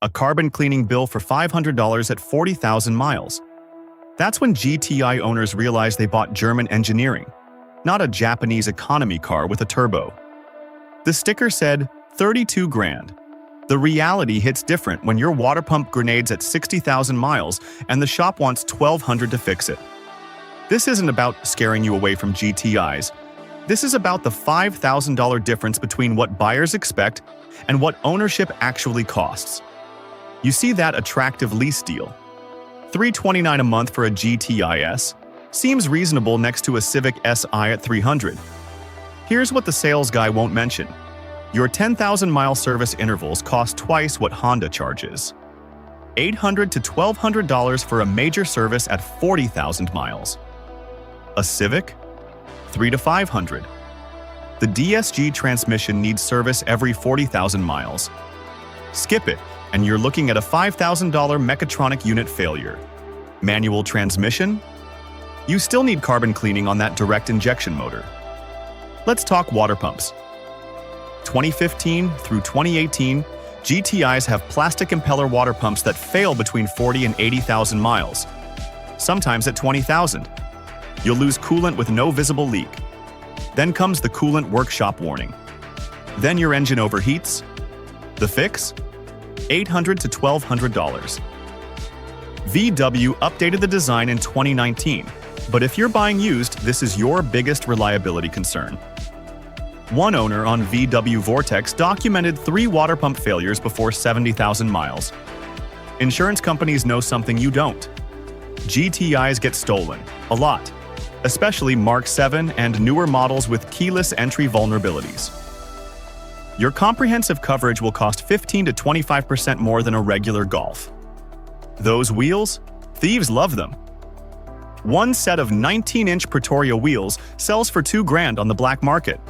A carbon cleaning bill for $500 at 40,000 miles. That's when GTI owners realized they bought German engineering, not a Japanese economy car with a turbo. The sticker said, 32 grand. The reality hits different when your water pump grenades at 60,000 miles and the shop wants $1,200 to fix it. This isn't about scaring you away from GTIs. This is about the $5,000 difference between what buyers expect and what ownership actually costs. You see that attractive lease deal. $329 a month for a GTIs seems reasonable next to a Civic Si at $300. Here's what the sales guy won't mention. Your 10,000-mile service intervals cost twice what Honda charges. $800 to $1,200 for a major service at 40,000 miles. A Civic? $300 to $500. The DSG transmission needs service every 40,000 miles. Skip it, and you're looking at a $5,000 mechatronic unit failure. Manual transmission? You still need carbon cleaning on that direct injection motor. Let's talk water pumps. 2015 through 2018, GTIs have plastic impeller water pumps that fail between 40 and 80,000 miles, sometimes at 20,000. You'll lose coolant with no visible leak. Then comes the coolant workshop warning. Then your engine overheats. The fix? $800 to $1,200. VW updated the design in 2019, but if you're buying used, this is your biggest reliability concern. One owner on VW Vortex documented 3 water pump failures before 70,000 miles. Insurance companies know something you don't. GTIs get stolen, a lot, especially Mark 7 and newer models with keyless entry vulnerabilities. Your comprehensive coverage will cost 15 to 25% more than a regular Golf. Those wheels? Thieves love them. One set of 19-inch Pretoria wheels sells for $2 grand on the black market.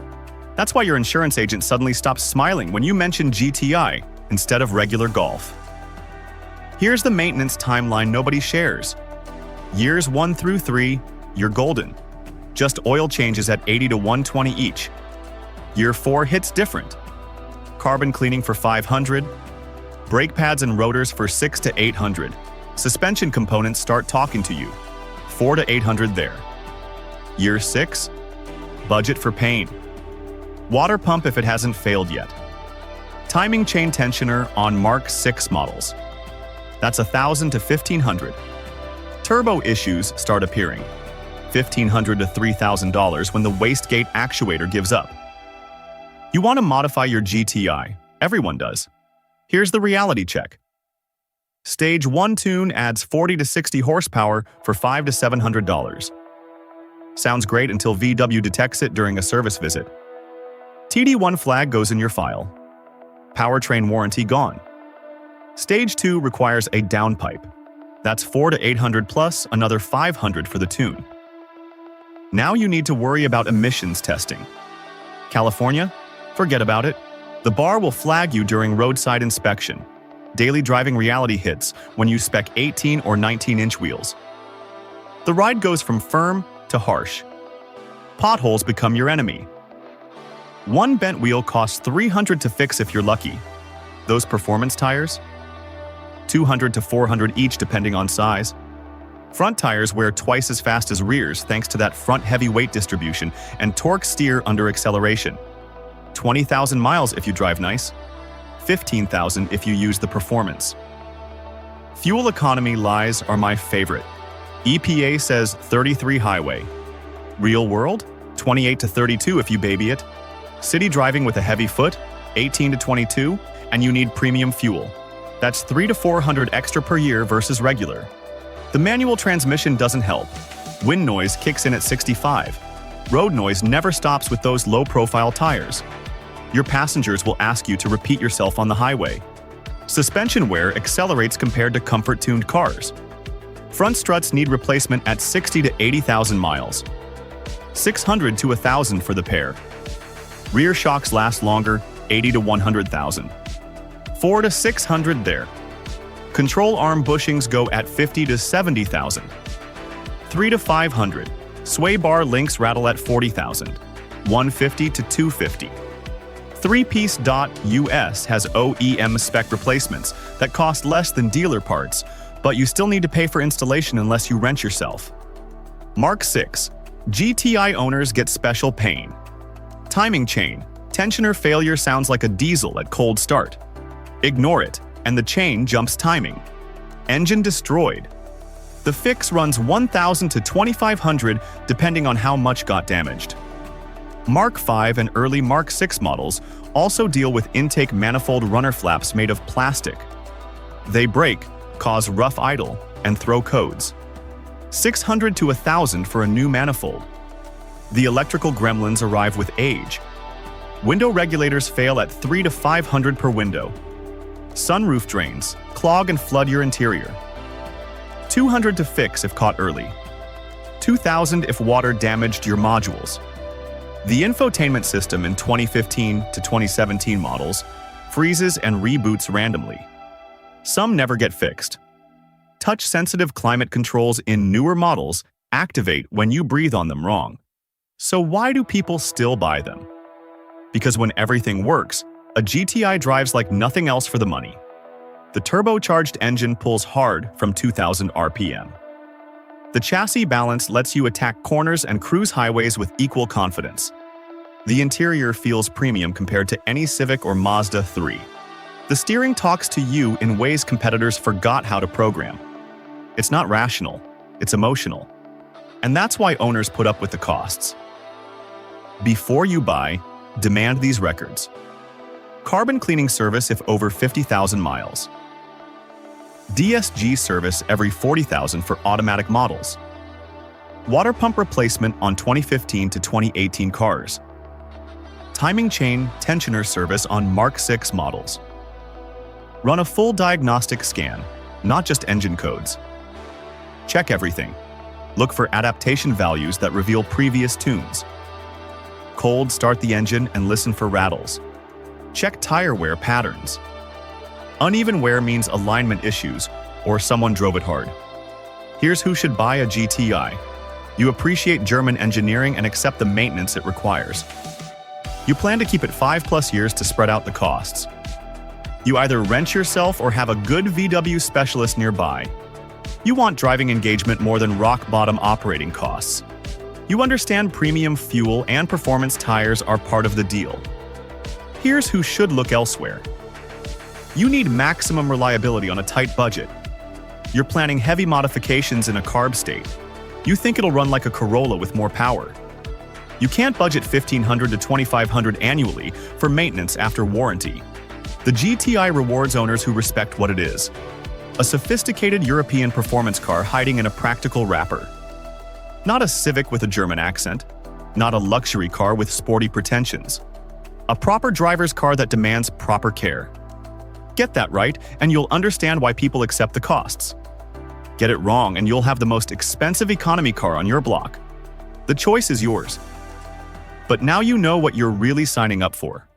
That's why your insurance agent suddenly stops smiling when you mention GTI instead of regular Golf. Here's the maintenance timeline nobody shares. Years 1 through 3, you're golden. Just oil changes at 80 to 120 each. Year 4 hits different. Carbon cleaning for $500. Brake pads and rotors for $600 to $800. Suspension components start talking to you. $400 to $800 there. Year 6, budget for paint. Water pump if it hasn't failed yet. Timing chain tensioner on Mark 6 models. That's $1,000 to $1,500. Turbo issues start appearing. $1,500 to $3,000 when the wastegate actuator gives up. You want to modify your GTI. Everyone does. Here's the reality check. Stage 1 tune adds 40 to 60 horsepower for $500 to $700. Sounds great until VW detects it during a service visit. TD1 flag goes in your file. Powertrain warranty gone. Stage 2 requires a downpipe. That's $400 to $800 plus another $500 for the tune. Now you need to worry about emissions testing. California? Forget about it. The bar will flag you during roadside inspection. Daily driving reality hits when you spec 18 or 19-inch wheels. The ride goes from firm to harsh. Potholes become your enemy. One bent wheel costs $300 to fix if you're lucky. Those performance tires? $200 to $400 each depending on size. Front tires wear twice as fast as rears thanks to that front heavy weight distribution and torque steer under acceleration. 20,000 miles if you drive nice. 15,000 if you use the performance. Fuel economy lies are my favorite. EPA says 33 highway. Real world? 28 to 32 if you baby it. City driving with a heavy foot? 18 to 22, and you need premium fuel. That's $300 to $400 extra per year versus regular. The manual transmission doesn't help. Wind noise kicks in at 65. Road noise never stops with those low-profile tires. Your passengers will ask you to repeat yourself on the highway. Suspension wear accelerates compared to comfort-tuned cars. Front struts need replacement at 60 to 80,000 miles. $600 to $1,000 for the pair. Rear shocks last longer, 80 to 100,000. $400 to $600 there. Control arm bushings go at 50 to 70,000. $300 to $500. Sway bar links rattle at 40,000. $150 to $250. threepiece.us has OEM spec replacements that cost less than dealer parts, but you still need to pay for installation unless you rent yourself. Mark 6. GTI owners get special pain. Timing chain. Tensioner failure sounds like a diesel at cold start. Ignore it, and the chain jumps timing. Engine destroyed. The fix runs $1,000 to $2,500 depending on how much got damaged. Mark 5 and early Mark 6 models also deal with intake manifold runner flaps made of plastic. They break, cause rough idle, and throw codes. $600 to $1,000 for a new manifold. The electrical gremlins arrive with age. Window regulators fail at $300 to $500 per window. Sunroof drains clog and flood your interior. $200 to fix if caught early. $2,000 if water damaged your modules. The infotainment system in 2015 to 2017 models freezes and reboots randomly. Some never get fixed. Touch-sensitive climate controls in newer models activate when you breathe on them wrong. So why do people still buy them? Because when everything works, a GTI drives like nothing else for the money. The turbocharged engine pulls hard from 2,000 RPM. The chassis balance lets you attack corners and cruise highways with equal confidence. The interior feels premium compared to any Civic or Mazda 3. The steering talks to you in ways competitors forgot how to program. It's not rational, it's emotional. And that's why owners put up with the costs. Before you buy, demand these records. Carbon cleaning service if over 50,000 miles. DSG service every 40,000 for automatic models. Water pump replacement on 2015 to 2018 cars. Timing chain tensioner service on Mark 6 models. Run a full diagnostic scan, not just engine codes. Check everything. Look for adaptation values that reveal previous tunes. Cold start the engine and listen for rattles. Check tire wear patterns. Uneven wear means alignment issues or someone drove it hard. Here's who should buy a GTI. You appreciate German engineering and accept the maintenance it requires. You plan to keep it 5+ years to spread out the costs. You either rent yourself or have a good VW specialist nearby. You want driving engagement more than rock-bottom operating costs. You understand premium fuel and performance tires are part of the deal. Here's who should look elsewhere. You need maximum reliability on a tight budget. You're planning heavy modifications in a carb state. You think it'll run like a Corolla with more power. You can't budget $1,500 to $2,500 annually for maintenance after warranty. The GTI rewards owners who respect what it is. A sophisticated European performance car hiding in a practical wrapper. Not a Civic with a German accent. Not a luxury car with sporty pretensions. A proper driver's car that demands proper care. Get that right, and you'll understand why people accept the costs. Get it wrong, and you'll have the most expensive economy car on your block. The choice is yours. But now you know what you're really signing up for.